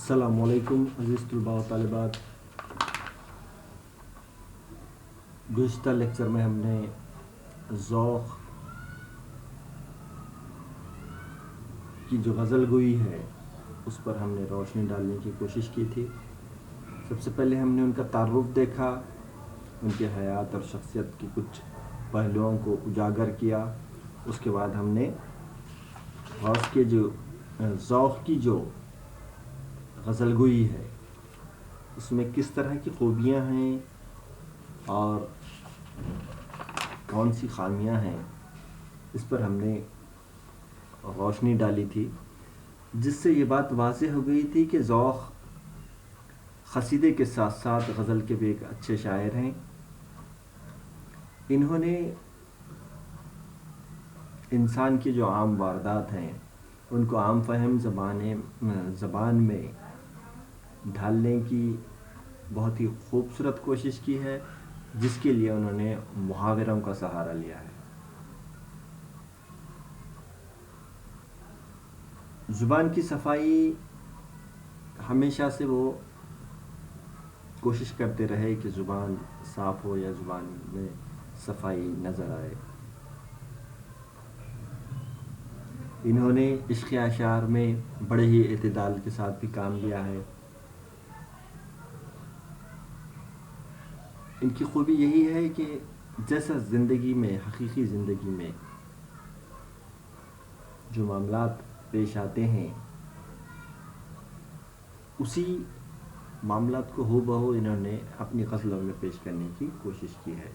السلام علیکم عزیز طلباء و طالبات. گزشتہ لیکچر میں ہم نے ذوق کی جو غزل گوئی ہے اس پر ہم نے روشنی ڈالنے کی کوشش کی تھی. سب سے پہلے ہم نے ان کا تعارف دیکھا، ان کے حیات اور شخصیت کی کچھ پہلوؤں کو اجاگر کیا. اس کے بعد ہم نے غوث کے جو ذوق کی جو غزل گوئی ہے اس میں کس طرح کی خوبیاں ہیں اور کون سی خامیاں ہیں اس پر ہم نے روشنی ڈالی تھی، جس سے یہ بات واضح ہو گئی تھی کہ ذوق قصیدے کے ساتھ ساتھ غزل کے بھی ایک اچھے شاعر ہیں. انہوں نے انسان کی جو عام واردات ہیں ان کو عام فہم زبان میں ڈھالنے کی بہت ہی خوبصورت کوشش کی ہے، جس کے لیے انہوں نے محاوروں کا سہارا لیا ہے. زبان کی صفائی ہمیشہ سے وہ کوشش کرتے رہے کہ زبان صاف ہو یا زبان میں صفائی نظر آئے. انہوں نے عشق اشعار میں بڑے ہی اعتدال کے ساتھ بھی کام لیا ہے. ان کی خوبی یہی ہے کہ جیسا زندگی میں، حقیقی زندگی میں جو معاملات پیش آتے ہیں اسی معاملات کو ہو بہو انہوں نے اپنی غزلوں میں پیش کرنے کی کوشش کی ہے.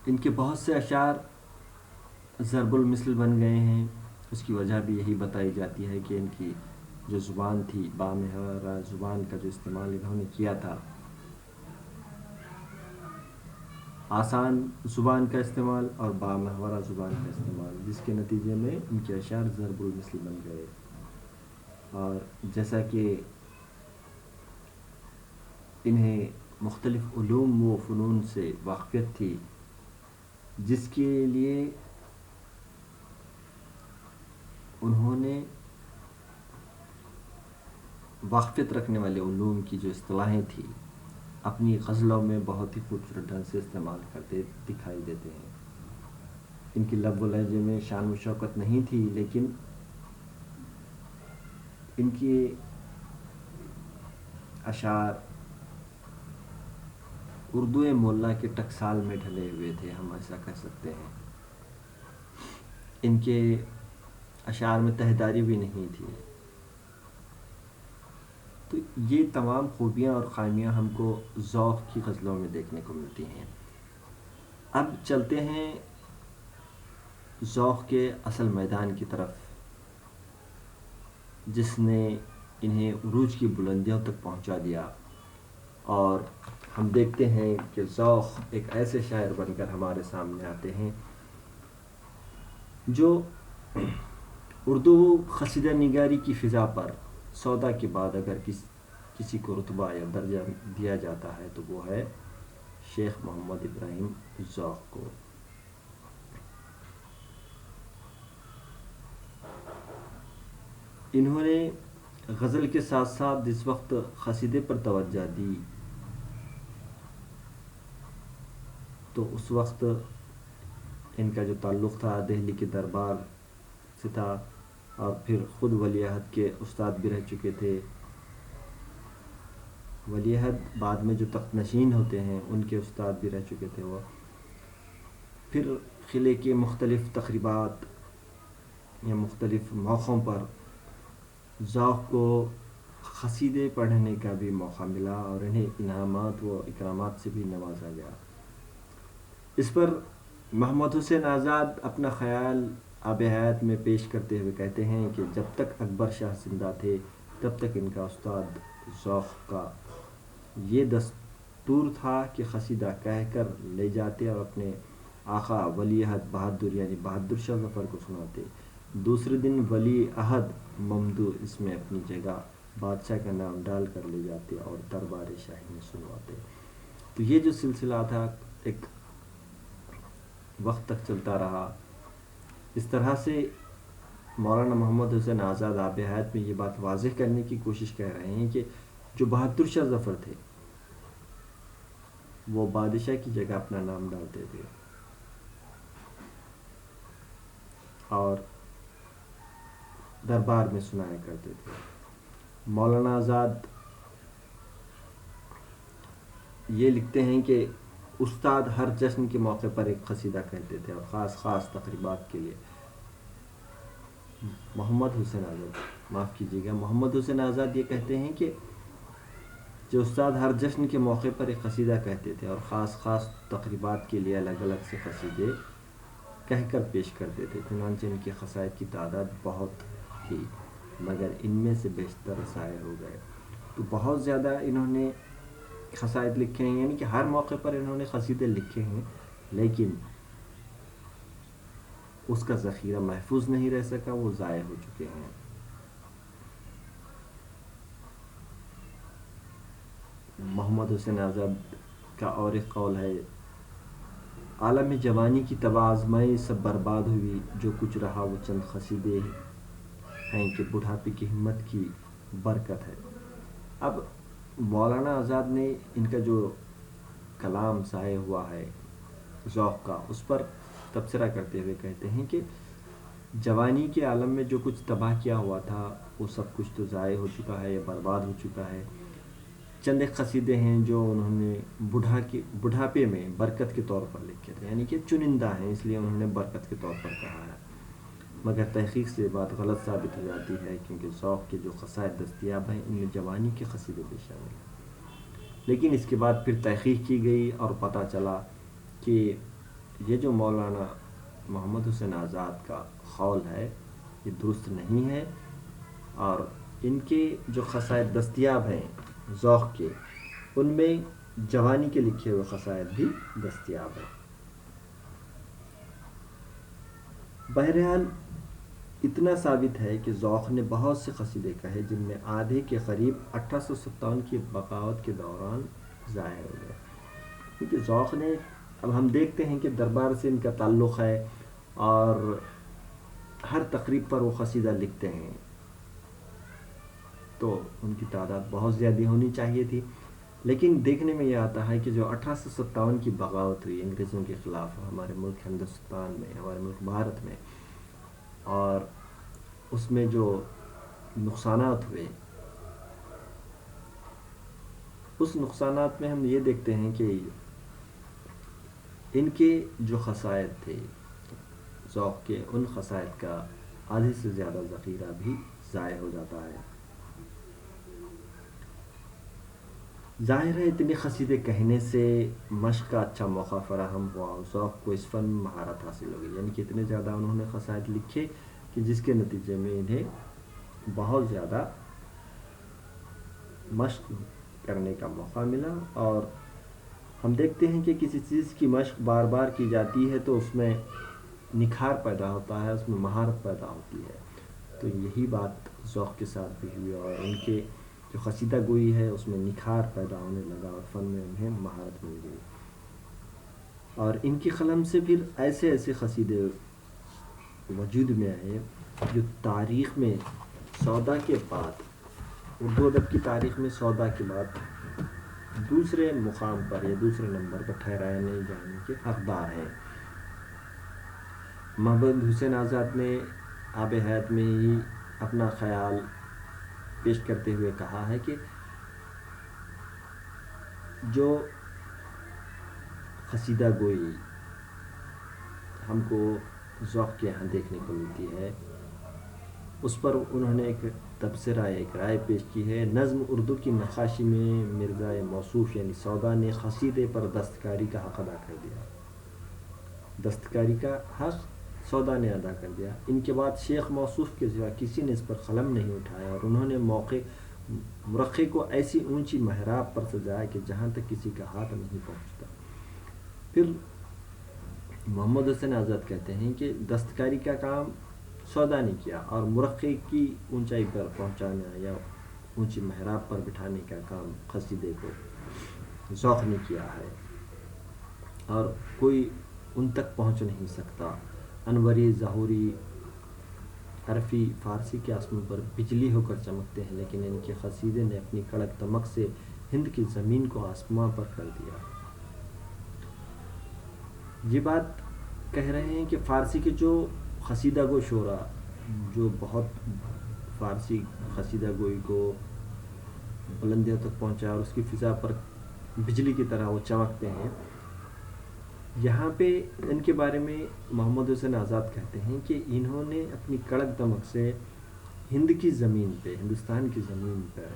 ان کے بہت سے اشعار ضرب المثل بن گئے ہیں. اس کی وجہ بھی یہی بتائی جاتی ہے کہ ان کی جو زبان تھی، بامحورہ زبان کا جو استعمال انہوں نے کیا تھا، آسان زبان کا استعمال اور بامحورہ زبان کا استعمال، جس کے نتیجے میں ان کے اشعار ضرب المثل بن گئے. اور جیسا کہ انہیں مختلف علوم و فنون سے واقفیت تھی، جس کے لیے انہوں نے واقفیت رکھنے والے علوم کی جو اصطلاحیں تھیں اپنی غزلوں میں بہت ہی خوبصورت ڈھنگ سے استعمال کرتے دکھائی دیتے ہیں. ان کی لب و لہجے میں شان و شوکت نہیں تھی، لیکن ان کی اشعار اردو مولا کے ٹکسال میں ڈھلے ہوئے تھے، ہم ایسا کہہ سکتے ہیں. ان کے اشعار میں تہداری بھی نہیں تھی. تو یہ تمام خوبیاں اور خامیاں ہم کو ذوق کی غزلوں میں دیکھنے کو ملتی ہیں. اب چلتے ہیں ذوق کے اصل میدان کی طرف، جس نے انہیں عروج کی بلندیوں تک پہنچا دیا. اور ہم دیکھتے ہیں کہ ذوق ایک ایسے شاعر بن کر ہمارے سامنے آتے ہیں جو اردو قصیدہ نگاری کی فضا پر سودا کے بعد اگر کسی کو رتبہ یا درجہ دیا جاتا ہے تو وہ ہے شیخ محمد ابراہیم ذوق کو. انہوں نے غزل کے ساتھ ساتھ جس وقت قصیدے پر توجہ دی تو اس وقت ان کا جو تعلق تھا دہلی کے دربار سے تھا، اور پھر خود ولی عہد کے استاد بھی رہ چکے تھے. ولی عہد بعد میں جو تخت نشین ہوتے ہیں ان کے استاد بھی رہ چکے تھے. وہ پھر قلعے کے مختلف تقریبات یا مختلف موقعوں پر ذوق کو قصیدے پڑھنے کا بھی موقع ملا اور انہیں انعامات و اکرامات سے بھی نوازا گیا. اس پر محمد حسین آزاد اپنا خیال آب حیات میں پیش کرتے ہوئے کہتے ہیں کہ جب تک اکبر شاہ زندہ تھے تب تک ان کا استاد ذوق کا یہ دستور تھا کہ قصیدہ کہہ کر لے جاتے اور اپنے آقا ولی عہد بہادر یعنی بہادر شاہ ظفر کو سناتے. دوسرے دن ولی عہد ممدو اس میں اپنی جگہ بادشاہ کا نام ڈال کر لے جاتے اور دربار شاہی میں سنواتے. تو یہ جو سلسلہ تھا ایک وقت تک چلتا رہا. اس طرح سے مولانا محمد حسین آزاد آب حیات میں یہ بات واضح کرنے کی کوشش کر رہے ہیں کہ جو بہادر شاہ ظفر تھے وہ بادشاہ کی جگہ اپنا نام ڈالتے تھے اور دربار میں سنایا کرتے تھے. مولانا آزاد یہ لکھتے ہیں کہ استاد ہر جشن کے موقع پر ایک قصیدہ کہتے تھے اور خاص خاص تقریبات کے لیے. محمد حسین آزاد معاف کیجیے گا محمد حسین آزاد یہ کہتے ہیں کہ جو استاد ہر جشن کے موقع پر ایک قصیدہ کہتے تھے اور خاص خاص تقریبات کے لیے الگ الگ سے قصیدے کہہ کر پیش کرتے تھے. چنانچہ ان کے قصائد کی تعداد بہت تھی مگر ان میں سے بیشتر ضائع ہو گئے. تو بہت زیادہ انہوں نے قصائد لکھے ہیں، یعنی کہ ہر موقع پر انہوں نے قصیدے لکھے ہیں، لیکن اس کا ذخیرہ محفوظ نہیں رہ سکا، وہ ضائع ہو چکے ہیں. محمد حسین آزاد کا اور ایک قول ہے: عالم جوانی کی تباہ آزمائی سب برباد ہوئی، جو کچھ رہا وہ چند قصیدے ہیں کہ بڑھاپے کی ہمت کی برکت ہے. اب مولانا آزاد نے ان کا جو کلام ضائع ہوا ہے ذوق کا، اس پر تبصرہ کرتے ہوئے کہتے ہیں کہ جوانی کے عالم میں جو کچھ تباہ کیا ہوا تھا وہ سب کچھ تو ضائع ہو چکا ہے یا برباد ہو چکا ہے. چند ایک قصیدے ہیں جو انہوں نے بڑھاپے میں برکت کے طور پر لکھے تھے، یعنی کہ چنندہ ہیں اس لیے انہوں نے برکت کے طور پر کہا ہے. مگر تحقیق سے بات غلط ثابت ہو جاتی ہے، کیونکہ ذوق کے جو قصائد دستیاب ہیں ان میں جوانی کے قصیدے بھی شامل ہیں. لیکن اس کے بعد پھر تحقیق کی گئی اور پتہ چلا کہ یہ جو مولانا محمد حسین آزاد کا قول ہے یہ درست نہیں ہے، اور ان کے جو قصائد دستیاب ہیں ذوق کے، ان میں جوانی کے لکھے ہوئے قصائد بھی دستیاب ہیں. بہرحال اتنا ثابت ہے کہ ذوق نے بہت سے قصیدے کہے جن میں آدھے کے قریب 1857 کی بغاوت کے دوران ظاہر ہو گئے. کیونکہ ذوق نے، اب ہم دیکھتے ہیں کہ دربار سے ان کا تعلق ہے اور ہر تقریب پر وہ قصیدہ لکھتے ہیں، تو ان کی تعداد بہت زیادہ ہونی چاہیے تھی. لیکن دیکھنے میں یہ آتا ہے کہ جو 1857 کی بغاوت ہوئی انگریزوں کے خلاف ہمارے ملک ہندوستان میں، ہمارے ملک بھارت میں، اور اس میں جو نقصانات ہوئے، اس نقصانات میں ہم یہ دیکھتے ہیں کہ ان کے جو قصائد تھے ذوق کے، ان قصائد کا آدھے سے زیادہ ذخیرہ بھی ضائع ہو جاتا ہے. ظاہر ہے اتنے قصیدے کہنے سے مشق کا اچھا موقع فراہم ہوا اور ذوق کو اس فن میں مہارت حاصل ہو گئی. یعنی کہ اتنے زیادہ انہوں نے قصائد لکھے کہ جس کے نتیجے میں انہیں بہت زیادہ مشق کرنے کا موقع ملا. اور ہم دیکھتے ہیں کہ کسی چیز کی مشق بار بار کی جاتی ہے تو اس میں نکھار پیدا ہوتا ہے، اس میں مہارت پیدا ہوتی ہے. تو یہی بات ذوق کے ساتھ بھی ہوئی اور ان کے جو قصیدہ گوئی ہے اس میں نکھار پیدا ہونے لگا اور فن میں انہیں مہارت مل گئی. اور ان کی قلم سے پھر ایسے ایسے قصیدے وجود میں آئے جو تاریخ میں سودا کے بعد، اردو ادب کی تاریخ میں سودا کے بعد دوسرے مقام پر یا دوسرے نمبر پر ٹھہرائے جانے کے حقدار ہیں. محمد حسین آزاد نے آب حیات میں ہی اپنا خیال پیش کرتے ہوئے کہا ہے کہ جو قصیدہ گوئی ہم کو ذوق کے یہاں دیکھنے کو ملتی ہے، اس پر انہوں نے ایک تبصرہ، ایک رائے پیش کی ہے. نظم اردو کی نقاشی میں مرزا موصوف یعنی سودا نے قصیدے پر دستکاری کا حق ادا کر دیا. دستکاری کا حق سودا نے ادا کر دیا. ان کے بعد شیخ موصوف کے سوا کسی نے اس پر قلم نہیں اٹھایا اور انہوں نے مرقع کو ایسی اونچی محراب پر سجایا کہ جہاں تک کسی کا ہاتھ نہیں پہنچتا. پھر محمد حسین آزاد کہتے ہیں کہ دستکاری کا کام سودا نے کیا اور مرقع کی اونچائی پر پہنچانا یا اونچی محراب پر بٹھانے کا کام قصیدے کو ذوق نے کیا ہے اور کوئی ان تک پہنچ نہیں سکتا. انوری ظہوری عرفی فارسی کے آسمان پر بجلی ہو کر چمکتے ہیں، لیکن ان کے قصیدے نے اپنی کڑک دمک سے ہند کی زمین کو آسمان پر کر دیا۔ یہ بات کہہ رہے ہیں کہ فارسی کے جو قصیدہ گو شعرا جو بہت فارسی قصیدہ گوئی کو بلندیوں تک پہنچا اور اس کی فضا پر بجلی کی طرح وہ چمکتے ہیں، یہاں پہ ان کے بارے میں محمد حسین آزاد کہتے ہیں کہ انہوں نے اپنی کڑک دمک سے ہند کی زمین پہ، ہندوستان کی زمین پر،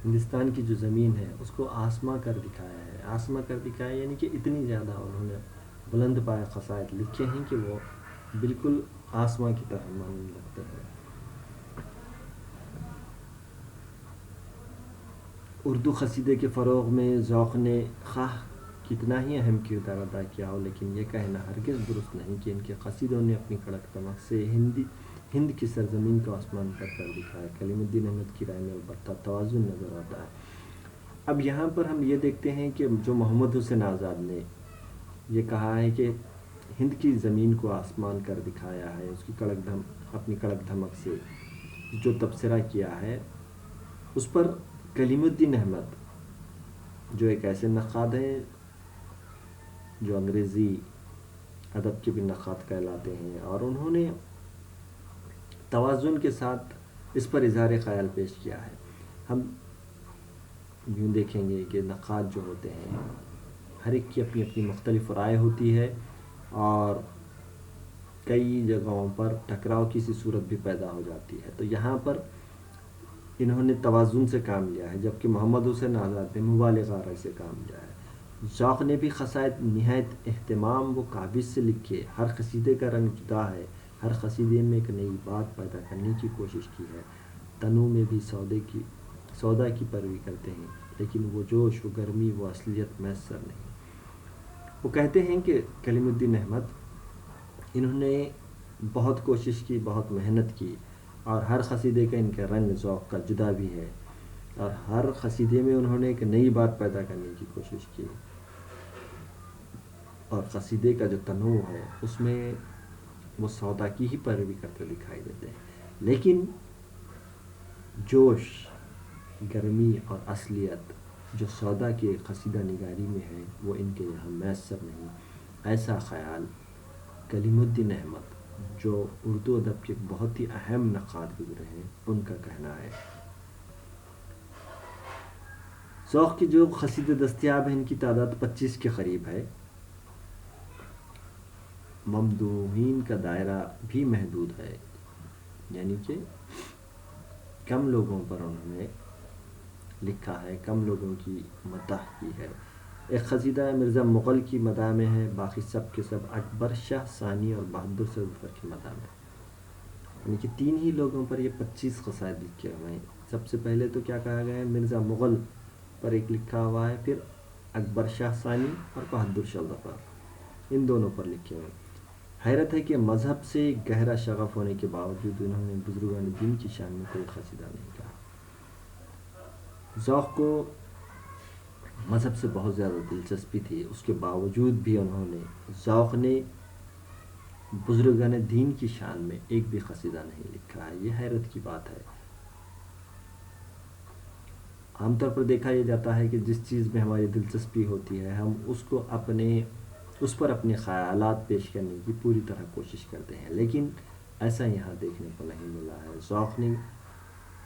ہندوستان کی جو زمین ہے اس کو آسماں کر دکھایا ہے۔ آسماں کر دکھایا یعنی کہ اتنی زیادہ انہوں نے بلند پائے قصائد لکھے ہیں کہ وہ بالکل آسماں کی طرح ماننے لگتے ہیں۔ اردو قصیدے کے فروغ میں ذوق نے خواہ کتنا ہی اہم کردار ادا کیا ہو، لیکن یہ کہنا ہرگز درست نہیں کہ ان کے قصیدوں نے اپنی کڑک دمک سے ہند کی سرزمین کو آسمان پر کر دکھایا۔ کلیم الدین احمد کی رائے میں البتہ توازن نظر آتا ہے۔ اب یہاں پر ہم یہ دیکھتے ہیں کہ جو محمد حسین آزاد نے یہ کہا ہے کہ ہند کی زمین کو آسمان کر دکھایا ہے، اس کی اپنی کڑک دھمک سے جو تبصرہ کیا ہے، اس پر کلیم الدین احمد جو ایک ایسے نقاد ہیں جو انگریزی ادب کے بھی نقاد کہلاتے ہیں، اور انہوں نے توازن کے ساتھ اس پر اظہار خیال پیش کیا ہے۔ ہم یوں دیکھیں گے کہ نقاد جو ہوتے ہیں ہر ایک کی اپنی اپنی مختلف رائے ہوتی ہے، اور کئی جگہوں پر ٹکراؤ کی سی صورت بھی پیدا ہو جاتی ہے۔ تو یہاں پر انہوں نے توازن سے کام لیا ہے، جبکہ محمد حسین آزاد نے مبالغہ سے کام لیا ہے۔ ذوق نے بھی قصائد نہایت اہتمام و کاوش سے لکھے، ہر قصیدے کا رنگ جدا ہے، ہر قصیدے میں ایک نئی بات پیدا کرنے کی کوشش کی ہے۔ تنوع میں بھی سودا کی پیروی کرتے ہیں، لیکن وہ جوش، وہ گرمی، وہ اصلیت میسر نہیں۔ وہ کہتے ہیں کہ کلیم الدین احمد انہوں نے بہت کوشش کی، بہت محنت کی، اور ہر قصیدے کا ان کے رنگ ذوق کا جدا بھی ہے، اور ہر قصیدے میں انہوں نے ایک نئی بات پیدا کرنے کی کوشش کی، اور قصیدے کا جو تنوع ہے اس میں وہ سودا کی ہی پیروی کرتے دکھائی دیتے ہیں، لیکن جوش، گرمی اور اصلیت جو سودا کے قصیدہ نگاری میں ہے وہ ان کے یہاں میسر نہیں۔ ایسا خیال کلیم الدین احمد جو اردو ادب کے بہت ہی اہم نقاد گزرے ہیں ان کا کہنا ہے۔ ذوق کی جو قصیدے دستیاب ہیں ان کی تعداد 25 کے قریب ہے۔ ممدوحین کا دائرہ بھی محدود ہے، یعنی کہ کم لوگوں پر انہوں نے لکھا ہے، کم لوگوں کی مدح کی ہے۔ ایک قصیدہ مرزا مغل کی مدح میں ہے، باقی سب کے سب اکبر شاہ ثانی اور بہادر شاہ ظفر کی مدح میں، یعنی کہ 3 ہی لوگوں پر یہ 25 قصائد لکھے ہوئے ہیں۔ سب سے پہلے تو کیا کہا گیا ہے، مرزا مغل پر ایک لکھا ہوا ہے، پھر اکبر شاہ ثانی اور بہادر شاہ ظفر، ان دونوں پر لکھے ہوئے ہیں۔ حیرت ہے کہ مذہب سے گہرا شغف ہونے کے باوجود انہوں نے بزرگان دین کی شان میں کوئی قصیدہ نہیں کہا۔ ذوق کو مذہب سے بہت زیادہ دلچسپی تھی، اس کے باوجود بھی ذوق نے بزرگان دین کی شان میں ایک بھی قصیدہ نہیں لکھا ہے۔ یہ حیرت کی بات ہے۔ عام طور پر دیکھا یہ جاتا ہے کہ جس چیز میں ہماری دلچسپی ہوتی ہے ہم اس پر اپنے خیالات پیش کرنے کی پوری طرح کوشش کرتے ہیں، لیکن ایسا یہاں دیکھنے کو نہیں ملا ہے۔ ذوق نے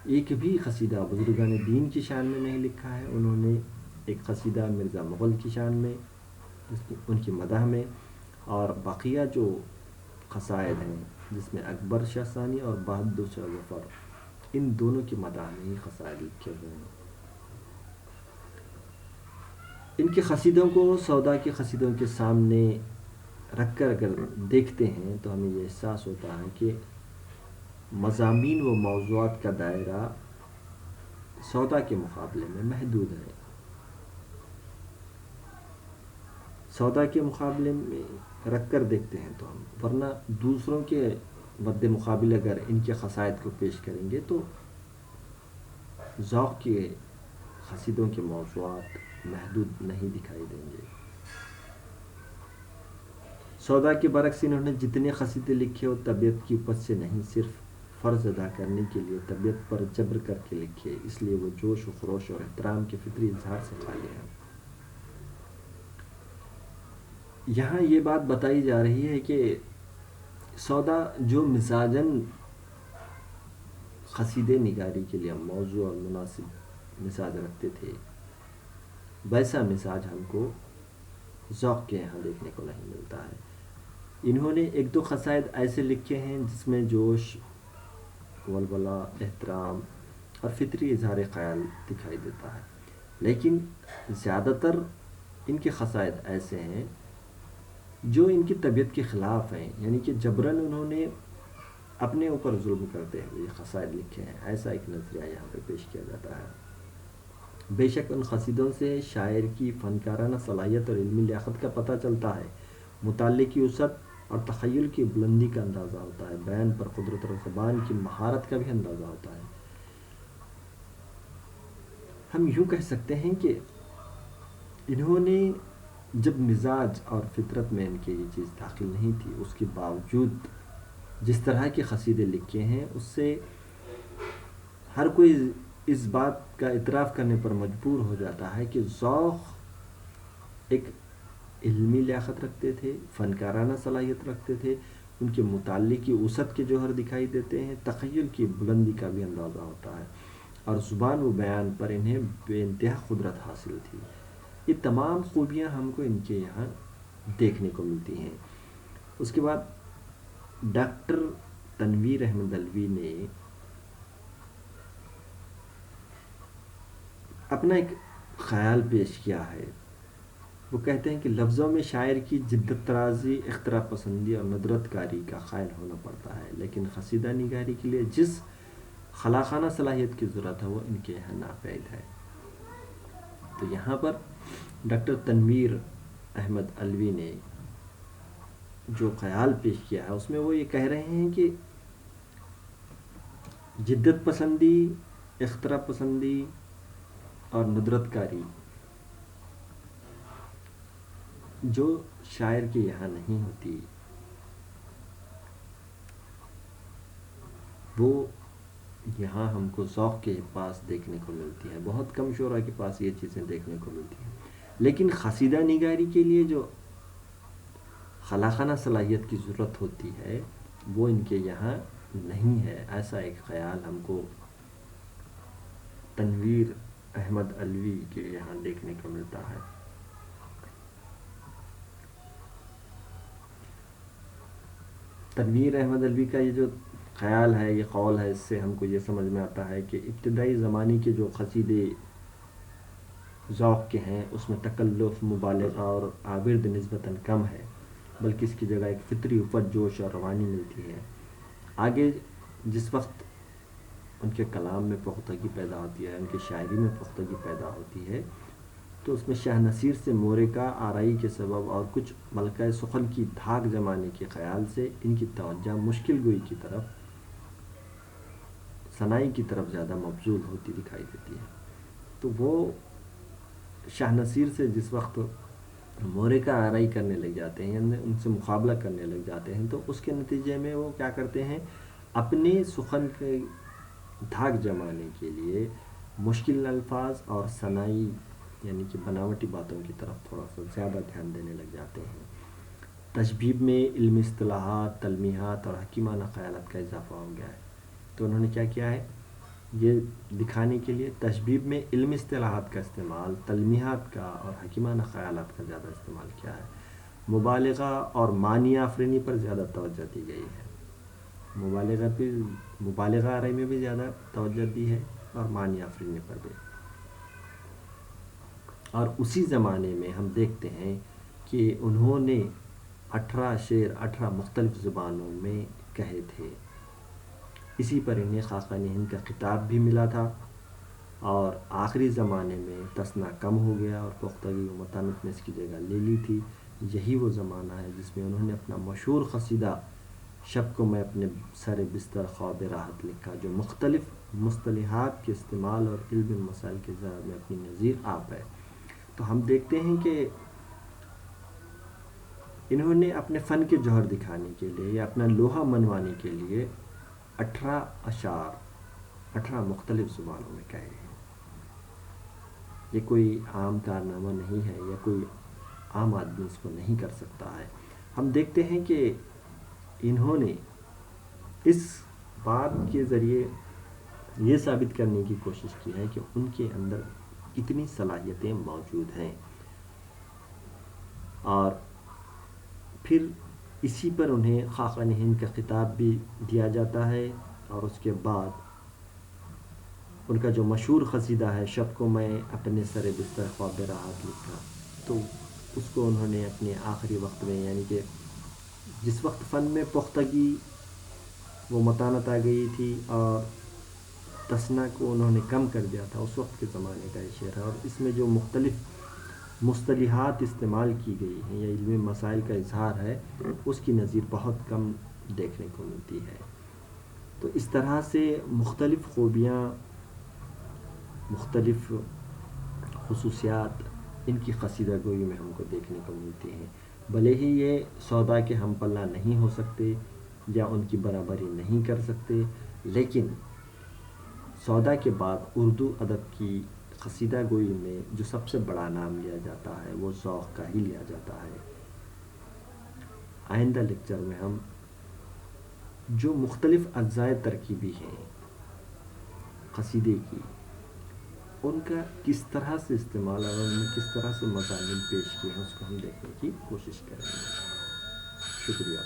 ایک بھی قصیدہ بزرگان دین کی شان میں نہیں لکھا ہے۔ انہوں نے ایک قصیدہ مرزا مغل کی شان میں، ان کی مدح میں، اور بقیہ جو قصائد ہیں جس میں اکبر شاہ ثانی اور بہادر شاہ ظفر، ان دونوں کی مدح میں ہی قصائد لکھے ہوئے ہیں۔ ان کے قصیدوں کو سودا کے قصیدوں کے سامنے رکھ کر اگر دیکھتے ہیں تو ہمیں یہ احساس ہوتا ہے کہ مضامین و موضوعات کا دائرہ سودا کے مقابلے میں محدود ہے۔ سودا کے مقابلے میں رکھ کر دیکھتے ہیں تو ہم، ورنہ دوسروں کے مد مقابل اگر ان کے قصائد کو پیش کریں گے تو ذوق کے قصیدوں کے موضوعات محدود نہیں دکھائی دیں گے۔ سودا کے برعکس انہوں نے جتنے قصیدے لکھے وہ طبیعت کی اپت سے نہیں، صرف فرض ادا کرنے کے لیے طبیعت پر جبر کر کے لکھے، اس لیے وہ جوش و خروش اور احترام کے فطری اظہار سے خالی ہیں۔ یہاں یہ بات بتائی جا رہی ہے کہ سودا جو مزاجن قصیدے نگاری کے لیے موضوع اور مناسب مزاج رکھتے تھے، ویسا مزاج ہم کو ذوق کے یہاں دیکھنے کو نہیں ملتا ہے۔ انہوں نے ایک دو قصائد ایسے لکھے ہیں جس میں جوش، ولولہ، احترام اور فطری اظہار خیال دکھائی دیتا ہے، لیکن زیادہ تر ان کے قصائد ایسے ہیں جو ان کی طبیعت کے خلاف ہیں، یعنی کہ جبراً انہوں نے اپنے اوپر ظلم کرتے ہوئے یہ قصائد لکھے ہیں، ایسا ایک نظریہ یہاں پہ پیش کیا جاتا ہے۔ بے شک ان قصیدوں سے شاعر کی فنکارانہ صلاحیت اور علمی لیاقت کا پتہ چلتا ہے، مطالعے کی وسعت اور تخیل کی بلندی کا اندازہ ہوتا ہے، بیان پر قدرت اور زبان کی مہارت کا بھی اندازہ ہوتا ہے۔ ہم یوں کہہ سکتے ہیں کہ انہوں نے جب مزاج اور فطرت میں ان کے یہ چیز داخل نہیں تھی، اس کے باوجود جس طرح کے قصیدے لکھے ہیں اس سے ہر کوئی اس بات کا اعتراف کرنے پر مجبور ہو جاتا ہے کہ ذوق ایک علمی لیاقت رکھتے تھے، فنکارانہ صلاحیت رکھتے تھے، ان کے مطالعے کی وسعت کے جوہر دکھائی دیتے ہیں، تخیل کی بلندی کا بھی اندازہ ہوتا ہے، اور زبان و بیان پر انہیں بے انتہا قدرت حاصل تھی۔ یہ تمام خوبیاں ہم کو ان کے یہاں دیکھنے کو ملتی ہیں۔ اس کے بعد ڈاکٹر تنویر احمد علوی نے اپنا ایک خیال پیش کیا ہے۔ وہ کہتے ہیں کہ لفظوں میں شاعر کی جدت طرازی، اختراع پسندی اور ندرت کاری کا قائل ہونا پڑتا ہے، لیکن قصیدہ نگاری کے لیے جس خلاقانہ صلاحیت کی ضرورت ہے وہ ان کے یہاں ناپید ہے۔ تو یہاں پر ڈاکٹر تنویر احمد علوی نے جو خیال پیش کیا ہے اس میں وہ یہ کہہ رہے ہیں کہ جدت پسندی، اختراع پسندی اور ندرت کاری جو شاعر کے یہاں نہیں ہوتی، وہ یہاں ہم کو ذوق کے پاس دیکھنے کو ملتی ہے۔ بہت کم شعراء کے پاس یہ چیزیں دیکھنے کو ملتی ہیں، لیکن قصیدہ نگاری کے لیے جو خلاقانہ صلاحیت کی ضرورت ہوتی ہے وہ ان کے یہاں نہیں ہے۔ ایسا ایک خیال ہم کو تنویر احمد علوی کے یہاں دیکھنے کو ملتا ہے۔ تنویر احمد علوی کا یہ جو خیال ہے، یہ قول ہے، اس سے ہم کو یہ سمجھ میں آتا ہے کہ ابتدائی زمانے کے جو قصیدے ذوق کے ہیں اس میں تکلف، مبالغہ اور آورد نسبتاً کم ہے، بلکہ اس کی جگہ ایک فطری اپت، جوش اور روانی ملتی ہے۔ آگے جس وقت ان کے کلام میں پختگی پیدا ہوتی ہے، ان کی شاعری میں پختگی پیدا ہوتی ہے، تو اس میں شاہ نصیر سے مورکہ آرائی کے سبب اور کچھ ملکہ سخن کی دھاک جمانے کے خیال سے ان کی توجہ مشکل گوئی کی طرف، ثنائی کی طرف زیادہ مبذول ہوتی دکھائی دیتی ہے۔ تو وہ شاہ نصیر سے جس وقت مورکہ آرائی کرنے لگ جاتے ہیں، یعنی ان سے مقابلہ کرنے لگ جاتے ہیں، تو اس کے نتیجے میں وہ کیا کرتے ہیں، اپنے سخن کے دھاک جمانے کے لیے مشکل الفاظ اور ثنائی یعنی کہ بناوٹی باتوں کی طرف تھوڑا سا زیادہ دھیان دینے لگ جاتے ہیں۔ تشبیب میں علمی اصطلاحات، تلمیحات اور حکیمانہ خیالات کا اضافہ ہو گیا ہے۔ تو انہوں نے کیا کیا ہے، یہ دکھانے کے لیے تشبیب میں علمی اصطلاحات کا استعمال، تلمیحات کا اور حکیمانہ خیالات کا زیادہ استعمال کیا ہے۔ مبالغہ اور معنی آفرینی پر زیادہ توجہ دی گئی ہے۔ مبالغہ آرائی میں بھی زیادہ توجہ دی ہے اور معنی آفرینی پر بھی۔ اور اسی زمانے میں ہم دیکھتے ہیں کہ انہوں نے 18 شعر 18 مختلف زبانوں میں کہے تھے۔ اسی پر انہیں خاقان ہند کا خطاب بھی ملا تھا، اور آخری زمانے میں تسنا کم ہو گیا اور پختگی و متانت نے اس کی جگہ لے لی تھی۔ یہی وہ زمانہ ہے جس میں انہوں نے اپنا مشہور قصیدہ شب کو میں اپنے سر بستر خواب راحت لکھا، جو مختلف مصطلحات کے استعمال اور علم مسائل کے ذرا میں اپنی نظیر آپ ہے۔ تو ہم دیکھتے ہیں کہ انہوں نے اپنے فن کے جوہر دکھانے کے لیے یا اپنا لوہا منوانے کے لیے 18 اشعار 18 مختلف زبانوں میں کہے ہیں۔ یہ کوئی عام کارنامہ نہیں ہے، یا کوئی عام آدمی اس کو نہیں کر سکتا ہے۔ ہم دیکھتے ہیں کہ انہوں نے اس بات کے ذریعے یہ ثابت کرنے کی کوشش کی ہے کہ ان کے اندر اتنی صلاحیتیں موجود ہیں، اور پھر اسی پر انہیں خاقان ہند کا خطاب بھی دیا جاتا ہے، اور اس کے بعد ان کا جو مشہور قصیدہ ہے شب کو میں اپنے سر بستر خواب راحت لکھا، تو اس کو انہوں نے اپنے آخری وقت میں، یعنی کہ جس وقت فن میں پختگی وہ متانت آ گئی تھی اور تسنا کو انہوں نے کم کر دیا تھا، اس وقت کے زمانے کا یہ شعر ہے، اور اس میں جو مختلف مصطلحات استعمال کی گئی ہیں یا علمی مسائل کا اظہار ہے، اس کی نظیر بہت کم دیکھنے کو ملتی ہے۔ تو اس طرح سے مختلف خوبیاں، مختلف خصوصیات ان کی قصیدہ گوئی میں ہم کو دیکھنے کو ملتی ہیں۔ بھلے ہی یہ سودا کے ہم پلہ نہیں ہو سکتے یا ان کی برابری نہیں کر سکتے، لیکن سودا کے بعد اردو ادب کی قصیدہ گوئی میں جو سب سے بڑا نام لیا جاتا ہے وہ ذوق کا ہی لیا جاتا ہے۔ آئندہ لیکچر میں ہم جو مختلف اجزائے ترکیبی ہیں قصیدے کی، ان کا کس طرح سے استعمال اور ان میں کس طرح سے مضامین پیش کیے ہیں، اس کو ہم دیکھنے کی کوشش کریں گے۔ شکریہ۔